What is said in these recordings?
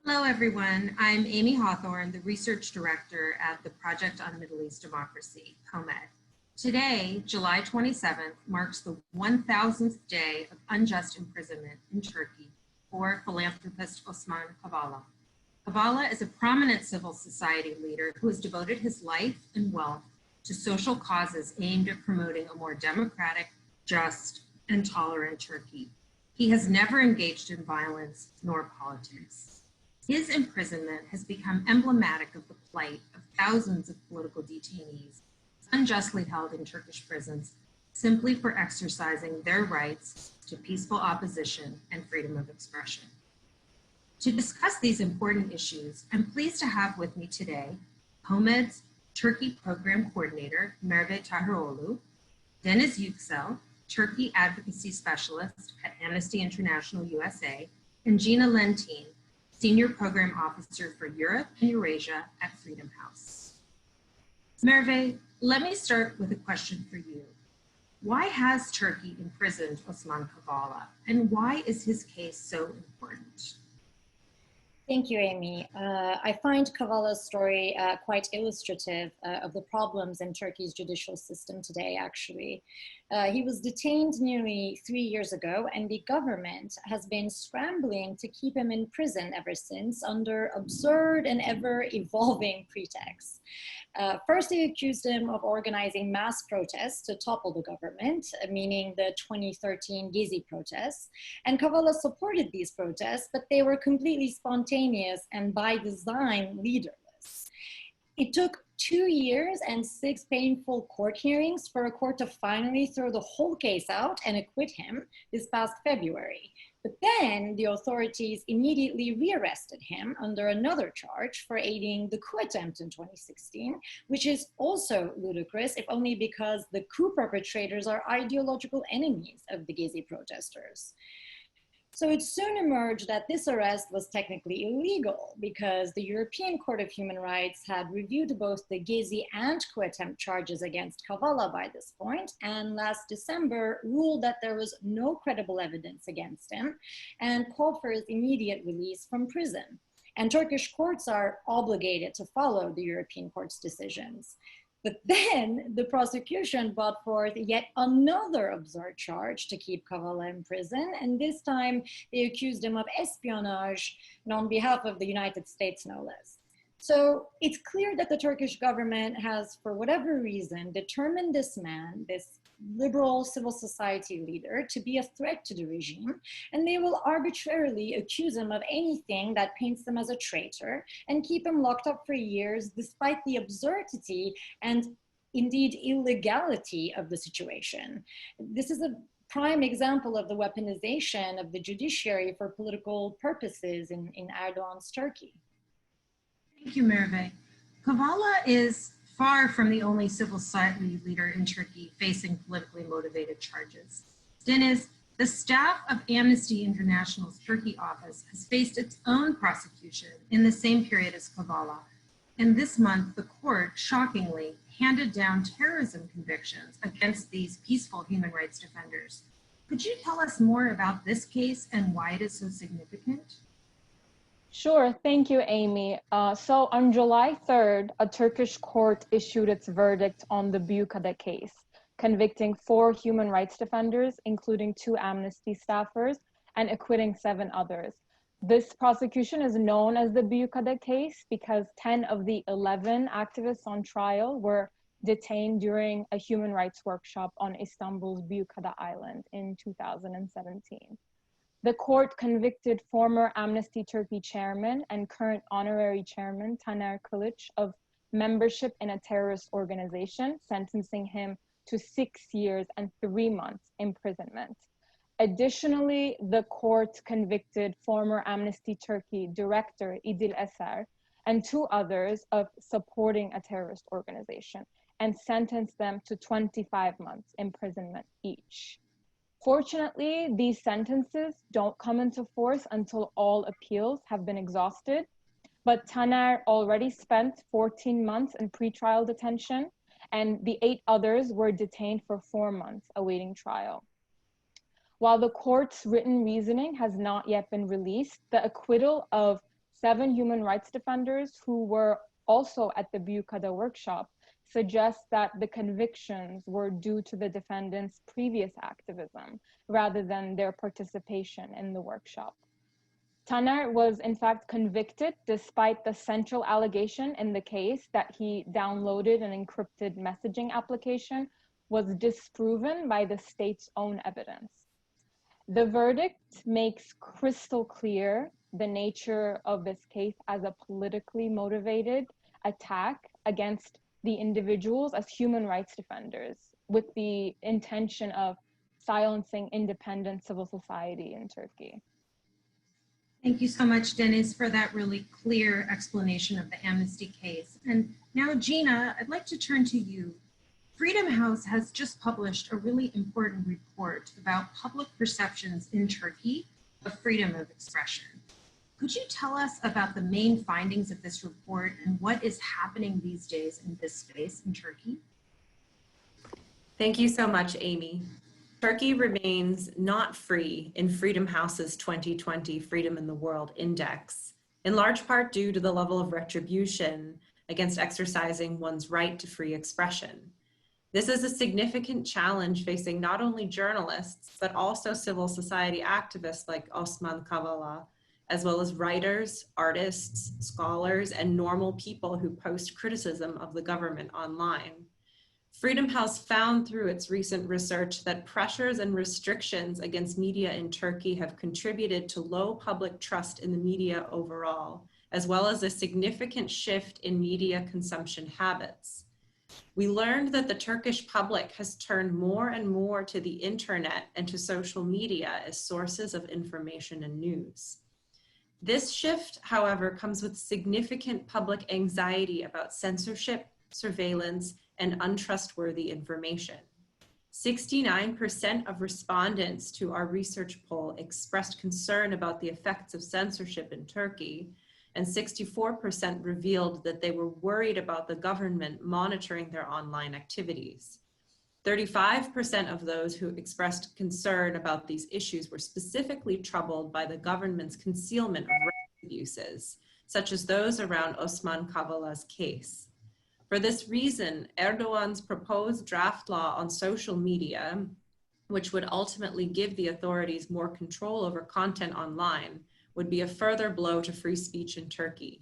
Hello, everyone. I'm Amy Hawthorne, the Research Director at the Project on Middle East Democracy, POMED. Today, July 27th, marks the 1000th day of unjust imprisonment in Turkey for philanthropist Osman Kavala. Kavala is a prominent civil society leader who has devoted his life and wealth to social causes aimed at promoting a more democratic, just, and tolerant Turkey. He has never engaged in violence nor politics. His imprisonment has become emblematic of the plight of thousands of political detainees unjustly held in Turkish prisons simply for exercising their rights to peaceful opposition and freedom of expression. To discuss these important issues, I'm pleased to have with me today POMED's Turkey Program Coordinator, Merve Tahiroğlu, Deniz Yüksel, Turkey Advocacy Specialist at Amnesty International USA, and Gina Lentin, Senior Program Officer for Europe and Eurasia at Freedom House. Merve, let me start with a question for you. Why has Turkey imprisoned Osman Kavala, and why is his case so important? Thank you, Amy. I find Kavala's story quite illustrative of the problems in Turkey's judicial system today, actually. He was detained nearly 3 years ago, and the government has been scrambling to keep him in prison ever since under absurd and ever-evolving pretexts. First, they accused him of organizing mass protests to topple the government, meaning the 2013 Gezi protests. And Kavala supported these protests, but they were completely spontaneous and by design leaderless. It took 2 years and 6 painful court hearings for a court to finally throw the whole case out and acquit him this past February. But then the authorities immediately rearrested him under another charge for aiding the coup attempt in 2016, which is also ludicrous, if only because the coup perpetrators are ideological enemies of the Gezi protesters. So it soon emerged that this arrest was technically illegal because the European Court of Human Rights had reviewed both the Gezi and coup attempt charges against Kavala by this point, and last December ruled that there was no credible evidence against him and called for his immediate release from prison. And Turkish courts are obligated to follow the European Court's decisions. But then the prosecution brought forth yet another absurd charge to keep Kavala in prison, and this time they accused him of espionage on behalf of the United States, no less. So it's clear that the Turkish government has, for whatever reason, determined this man, this liberal civil society leader, to be a threat to the regime, and they will arbitrarily accuse him of anything that paints him as a traitor and keep him locked up for years despite the absurdity and indeed illegality of the situation. This is a prime example of the weaponization of the judiciary for political purposes in Erdogan's Turkey. Thank you, Merve. Kavala is far from the only civil society leader in Turkey facing politically motivated charges. Deniz, the staff of Amnesty International's Turkey office has faced its own prosecution in the same period as Kavala. And this month, the court, shockingly, handed down terrorism convictions against these peaceful human rights defenders. Could you tell us more about this case and why it is so significant? Sure, thank you, Amy. So on July 3rd, a Turkish court issued its verdict on the Büyükada case, convicting 4 human rights defenders, including 2 Amnesty staffers, and acquitting 7 others. This prosecution is known as the Büyükada case because 10 of the 11 activists on trial were detained during a human rights workshop on Istanbul's Büyükada Island in 2017. The court convicted former Amnesty Turkey chairman and current honorary chairman Taner Kılıç of membership in a terrorist organization, sentencing him to 6 years and 3 months imprisonment. Additionally, the court convicted former Amnesty Turkey director İdil Eser and 2 others of supporting a terrorist organization and sentenced them to 25 months imprisonment each. Fortunately, these sentences don't come into force until all appeals have been exhausted, but Taner already spent 14 months in pretrial detention, and the 8 others were detained for 4 months awaiting trial. While the court's written reasoning has not yet been released, the acquittal of 7 human rights defenders who were also at the Büyükada workshop suggest that the convictions were due to the defendants' previous activism rather than their participation in the workshop. Taner was in fact convicted despite the central allegation in the case that he downloaded an encrypted messaging application was disproven by the state's own evidence. The verdict makes crystal clear the nature of this case as a politically motivated attack against the individuals as human rights defenders with the intention of silencing independent civil society in Turkey. Thank you so much, Deniz, for that really clear explanation of the amnesty case. And now, Gina, I'd like to turn to you. Freedom House has just published a really important report about public perceptions in Turkey of freedom of expression. Could you tell us about the main findings of this report and what is happening these days in this space in Turkey? Thank you so much, Amy. Turkey remains not free in Freedom House's 2020 Freedom in the World Index, in large part due to the level of retribution against exercising one's right to free expression. This is a significant challenge facing not only journalists, but also civil society activists like Osman Kavala, as well as writers, artists, scholars, and normal people who post criticism of the government online. Freedom House found through its recent research that pressures and restrictions against media in Turkey have contributed to low public trust in the media overall, as well as a significant shift in media consumption habits. We learned that the Turkish public has turned more and more to the internet and to social media as sources of information and news. This shift, however, comes with significant public anxiety about censorship, surveillance, and untrustworthy information. 69% of respondents to our research poll expressed concern about the effects of censorship in Turkey, and 64% revealed that they were worried about the government monitoring their online activities. 35% of those who expressed concern about these issues were specifically troubled by the government's concealment of rights abuses, such as those around Osman Kavala's case. For this reason, Erdogan's proposed draft law on social media, which would ultimately give the authorities more control over content online, would be a further blow to free speech in Turkey.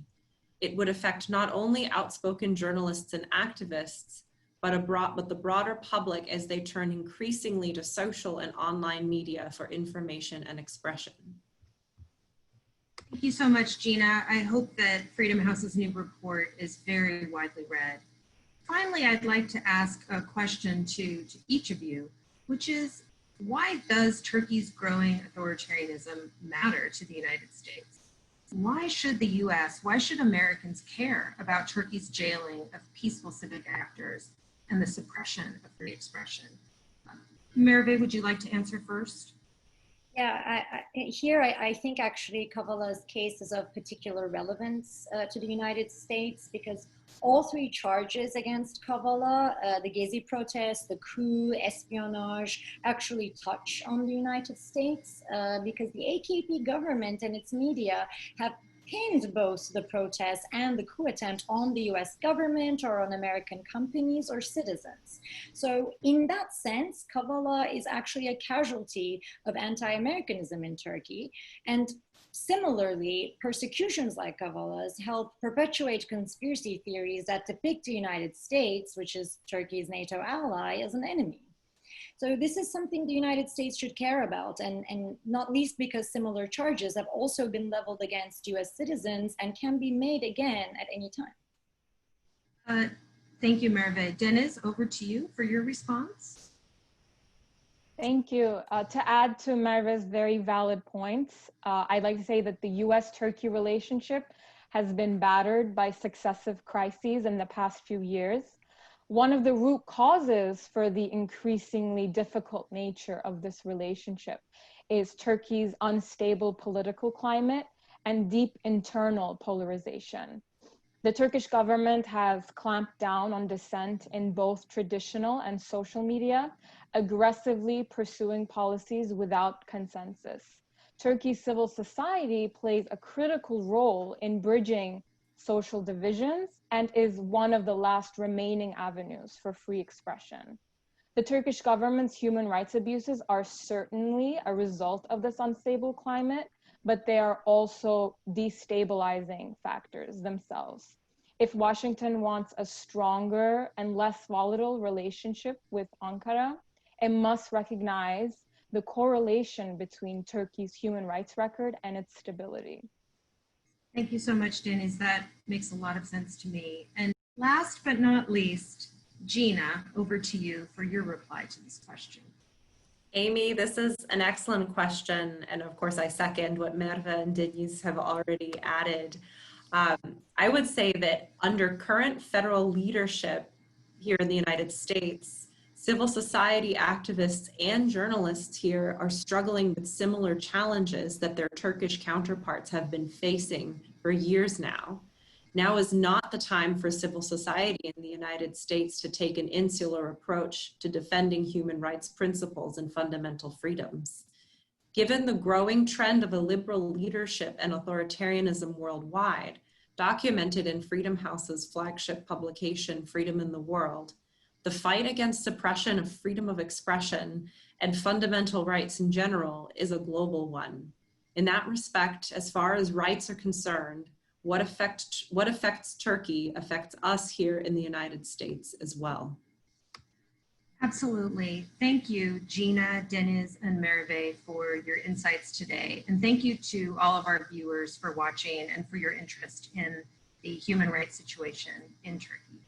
It would affect not only outspoken journalists and activists, but the broader public as they turn increasingly to social and online media for information and expression. Thank you so much, Gina. I hope that Freedom House's new report is very widely read. Finally, I'd like to ask a question to each of you, which is, why does Turkey's growing authoritarianism matter to the United States? Why should the US, why should Americans care about Turkey's jailing of peaceful civic actors and the suppression of free expression? Merve, would you like to answer first? Yeah, I think actually Kavala's case is of particular relevance to the United States because all 3 charges against Kavala, the Gezi protests, the coup, espionage, actually touch on the United States because the AKP government and its media have pinned both the protests and the coup attempt on the US government or on American companies or citizens. So in that sense, Kavala is actually a casualty of anti-Americanism in Turkey. And similarly, persecutions like Kavala's help perpetuate conspiracy theories that depict the United States, which is Turkey's NATO ally, as an enemy. So this is something the United States should care about, and not least because similar charges have also been leveled against US citizens and can be made again at any time. Thank you, Merve. Deniz, over to you for your response. Thank you. To add to Merve's very valid points, I'd like to say that the US-Turkey relationship has been battered by successive crises in the past few years. One of the root causes for the increasingly difficult nature of this relationship is Turkey's unstable political climate and deep internal polarization. The Turkish government has clamped down on dissent in both traditional and social media, aggressively pursuing policies without consensus. Turkey's civil society plays a critical role in bridging social divisions and is one of the last remaining avenues for free expression. The Turkish government's human rights abuses are certainly a result of this unstable climate, but they are also destabilizing factors themselves. If Washington wants a stronger and less volatile relationship with Ankara, it must recognize the correlation between Turkey's human rights record and its stability. Thank you so much, Deniz. That makes a lot of sense to me. And last but not least, Gina, over to you for your reply to this question. Amy, this is an excellent question. And of course, I second what Merve and Deniz have already added. I would say that under current federal leadership here in the United States, civil society activists and journalists here are struggling with similar challenges that their Turkish counterparts have been facing for years now. Now is not the time for civil society in the United States to take an insular approach to defending human rights principles and fundamental freedoms. Given the growing trend of a liberal leadership and authoritarianism worldwide, documented in Freedom House's flagship publication, Freedom in the World, the fight against suppression of freedom of expression and fundamental rights in general is a global one. In that respect, as far as rights are concerned, what affects Turkey affects us here in the United States as well. Absolutely. Thank you, Gina, Deniz, and Merve for your insights today. And thank you to all of our viewers for watching and for your interest in the human rights situation in Turkey.